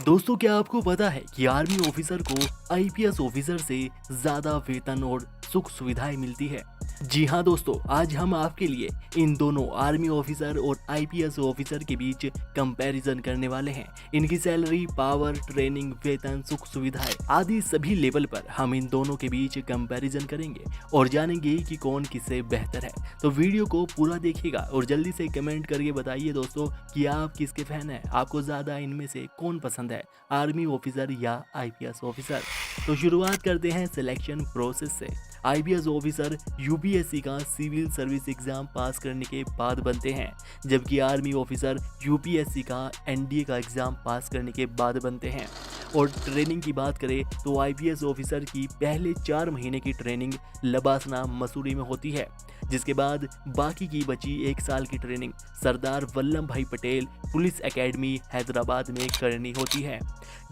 दोस्तों, क्या आपको पता है कि आर्मी ऑफिसर को आईपीएस ऑफिसर से ज्यादा वेतन और सुख सुविधाएं मिलती है। जी हाँ दोस्तों, आज हम आपके लिए इन दोनों आर्मी ऑफिसर और आईपीएस ऑफिसर के बीच कंपैरिजन करने वाले हैं। इनकी सैलरी, पावर, ट्रेनिंग, वेतन, सुख सुविधाएं आदि सभी लेवल पर हम इन दोनों के बीच कंपैरिजन करेंगे और जानेंगे कि कौन किससे बेहतर है। तो वीडियो को पूरा देखिएगा और जल्दी से कमेंट करके बताइए दोस्तों कि आप किसके फैन हैं, आपको ज्यादा इनमें से कौन पसंद है, आर्मी ऑफिसर या आईपीएस ऑफिसर। तो शुरुआत करते हैं सिलेक्शन प्रोसेस से। आईपीएस ऑफिसर यूपीएससी का सिविल सर्विस एग्जाम पास करने के बाद बनते हैं, जबकि आर्मी ऑफिसर यूपीएससी का एनडीए का एग्जाम पास करने के बाद बनते हैं। और ट्रेनिंग की बात करें तो आईपीएस ऑफिसर की पहले 4 महीने की ट्रेनिंग लबासना मसूरी में होती है, जिसके बाद बाकी की बची 1 साल की ट्रेनिंग सरदार वल्लभ भाई पटेल पुलिस एकेडमी हैदराबाद में करनी होती है।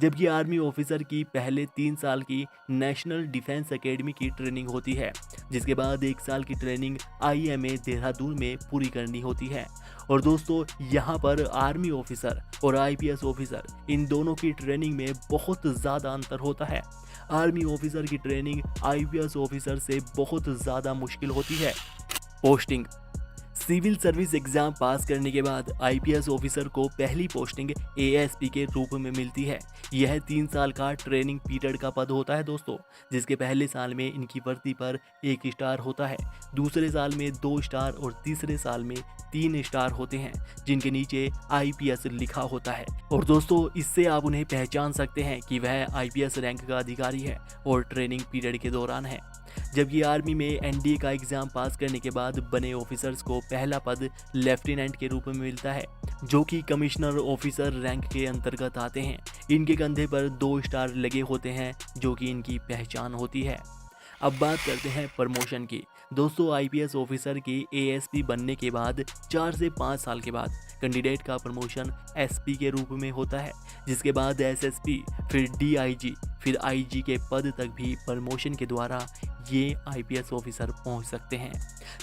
जबकि आर्मी ऑफिसर की पहले 3 साल की नेशनल डिफेंस एकेडमी की ट्रेनिंग होती है, जिसके बाद 1 साल की ट्रेनिंग आईएमए देहरादून में पूरी करनी होती है। और दोस्तों, यहाँ पर आर्मी ऑफिसर और आईपीएस ऑफिसर इन दोनों की ट्रेनिंग में बहुत ज़्यादा अंतर होता है। आर्मी ऑफिसर की ट्रेनिंग आईपीएस ऑफिसर से बहुत ज़्यादा मुश्किल होती है। Posting. Civil service exam pass करने के बाद आईपीएस ऑफिसर को पहली पोस्टिंग एएसपी के रूप में मिलती है। यह 3 साल का ट्रेनिंग पीरियड का पद होता है दोस्तों, जिसके पहले साल में इनकी वर्दी पर 1 स्टार होता है, दूसरे साल में 2 स्टार और तीसरे साल में 3 स्टार होते हैं, जिनके नीचे आईपीएस लिखा होता है। और दोस्तों, इससे आप उन्हें पहचान सकते हैं कि वह आईपीएस रैंक का अधिकारी है और ट्रेनिंग पीरियड के दौरान है। जबकि आर्मी में एनडीए का एग्जाम पास करने के बाद बने ऑफिसर्स को पहला पद लेफ्टिनेंट के रूप में मिलता है, जो कि कमिश्नर ऑफिसर रैंक के अंतर्गत आते हैं। इनके कंधे पर 2 स्टार लगे होते हैं, जो कि इनकी पहचान होती है। अब बात करते हैं प्रमोशन की। दोस्तों, आईपीएस ऑफिसर की एएसपी बनने के बाद 4 से 5 साल के बाद कैंडिडेट का प्रमोशन एसपी के रूप में होता है, जिसके बाद एसएसपी, फिर डीआईजी, फिर आईजी के पद तक भी प्रमोशन के द्वारा ये आईपीएस ऑफिसर पहुंच सकते हैं।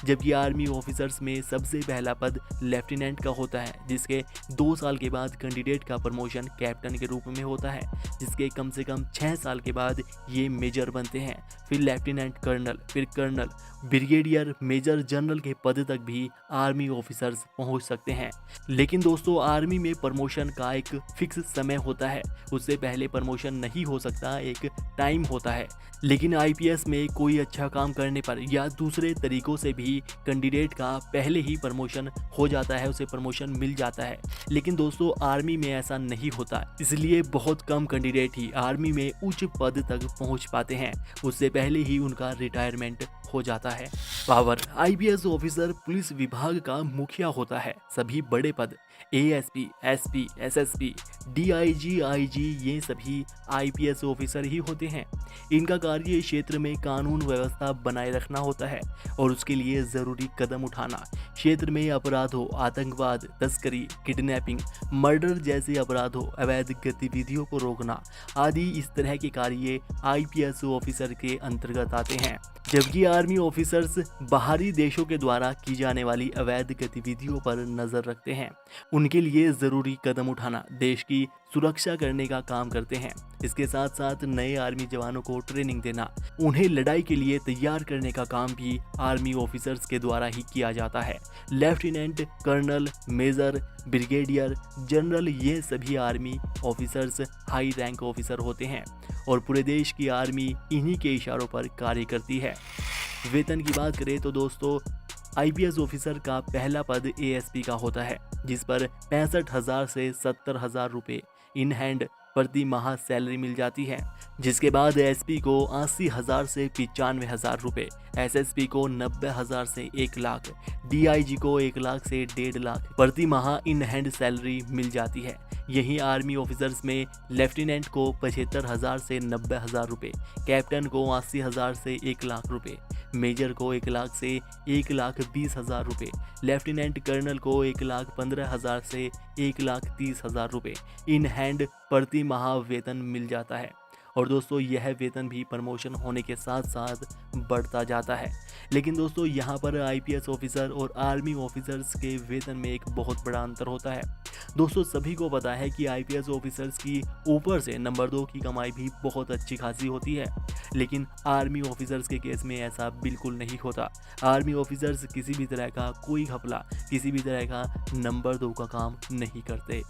जबकि आर्मी ऑफिसर्स में सबसे पहला पद लेफ्टिनेंट का होता है, जिसके 2 साल के बाद कैंडिडेट का प्रमोशन कैप्टन के रूप में होता है, जिसके कम से कम 6 साल के बाद ये मेजर बनते हैं। फिर लेफ्टिनेंट कर्नल, फिर कर्नल, ब्रिगेडियर, मेजर जनरल के पद तक भी आर्मी ऑफिसर्स पहुंच सकते हैं। लेकिन दोस्तों, आर्मी में प्रमोशन का एक फिक्स समय होता है, उससे पहले प्रमोशन नहीं हो सकता, एक टाइम होता है। लेकिन आईपीएस में कोई अच्छा काम करने पर या दूसरे तरीकों से भी कैंडिडेट का पहले ही प्रमोशन हो जाता है, उसे प्रमोशन मिल जाता है। लेकिन दोस्तों, आर्मी में ऐसा नहीं होता, इसलिए बहुत कम कैंडिडेट ही आर्मी में उच्च पद तक पहुंच पाते हैं, उससे पहले ही उनका रिटायरमेंट हो जाता है। पावर। आईपीएस ऑफिसर पुलिस विभाग का मुखिया होता है। सभी बड़े पद ASP, SP, SSP, DIG, IG ये सभी आईपीएस ऑफिसर ही होते हैं। इनका कार्य क्षेत्र में कानून व्यवस्था बनाए रखना होता है और उसके लिए जरूरी कदम उठाना, क्षेत्र में अपराधों, आतंकवाद, तस्करी, किडनैपिंग, मर्डर जैसे अपराधों, अवैध गतिविधियों को रोकना आदि इस तरह के कार्य आईपीएस ऑफिसर के अंतर्गत आते हैं। जबकि आर्मी ऑफिसर्स बाहरी देशों के द्वारा की जाने वाली अवैध गतिविधियों पर नजर रखते हैं, उनके लिए जरूरी कदम उठाना, देश की सुरक्षा करने का काम करते हैं। इसके साथ साथ नए आर्मी जवानों को ट्रेनिंग देना, उन्हें लड़ाई के लिए तैयार करने का काम भी आर्मी ऑफिसर्स के द्वारा ही किया जाता है। Lieutenant, colonel, major, brigadier, general ये सभी army officers high rank officer होते हैं और पूरे देश की आर्मी इन्हीं के इशारों पर कार्य करती है। वेतन की बात करें तो दोस्तों, आईपीएस ऑफिसर का पहला पद एएसपी का होता है, जिस पर 65,000 से 70,000 रुपये इन हैंड प्रति माह सैलरी मिल जाती है। जिसके बाद एसपी को 80,000 से 95,000 रुपये, एसएसपी को 90,000 से 1 लाख, डीआईजी को 1 लाख से 1.5 लाख प्रति माह इन हैंड सैलरी मिल जाती है। यहीं आर्मी ऑफिसर्स में लेफ्टिनेंट को 75,000 से 90,000 रुपये, कैप्टन को 80,000 से 1 लाख रुपये, मेजर को 1 लाख से 1,20,000 रुपये, लेफ्टिनेंट कर्नल को 1,15,000 से 1,30,000 रुपये इन हैंड प्रति माह वेतन मिल जाता है। और दोस्तों यह वेतन भी प्रमोशन होने के साथ साथ बढ़ता जाता है। लेकिन दोस्तों यहाँ पर आईपीएस ऑफिसर और आर्मी ऑफिसर्स के वेतन में एक बहुत बड़ा अंतर होता है। दोस्तों सभी को पता है कि आईपीएस ऑफिसर्स की ऊपर से नंबर 2 की कमाई भी बहुत अच्छी खासी होती है, लेकिन आर्मी ऑफिसर्स के केस में ऐसा बिल्कुल नहीं होता। आर्मी ऑफिसर्स किसी भी तरह का कोई घपला, किसी भी तरह का नंबर 2 का काम नहीं करते।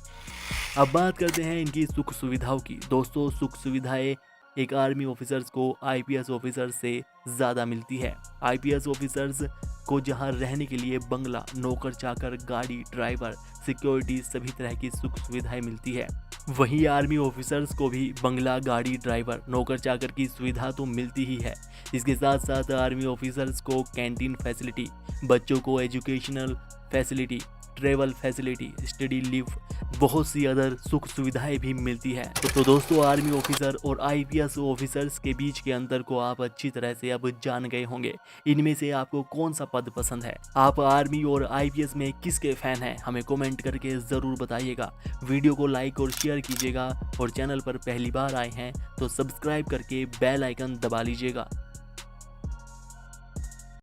अब बात करते हैं इनकी सुख सुविधाओं की। दोस्तों सुख सुविधाएं एक आर्मी ऑफिसर्स को आईपीएस ऑफिसर्स से ज़्यादा मिलती है। आईपीएस ऑफिसर्स को जहां रहने के लिए बंगला, नौकर चाकर, गाड़ी, ड्राइवर, सिक्योरिटी, सभी तरह की सुख सुविधाएं मिलती है, वहीं आर्मी ऑफिसर्स को भी बंगला, गाड़ी, ड्राइवर, नौकर चाकर की सुविधा तो मिलती ही है। इसके साथ साथ आर्मी ऑफिसर्स को कैंटीन फैसिलिटी, बच्चों को educational facility, travel facility, study leave, बहुत सी अदर सुख सुविधाएं भी मिलती है। तो दोस्तों आर्मी ऑफिसर और आईपीएस ऑफिसर्स के बीच के अंतर को आप अच्छी तरह से अब जान गए होंगे। इनमें से आपको कौन सा पद पसंद है? आप आर्मी और आईपीएस में किसके फैन हैं? हमें कमेंट करके ज़रूर बताइएगा। वीडियो को लाइक और शेयर कीजिएगा और चैनल पर पहली बार आए हैं तो सब्सक्राइब करके बेल आइकन दबा लीजिएगा।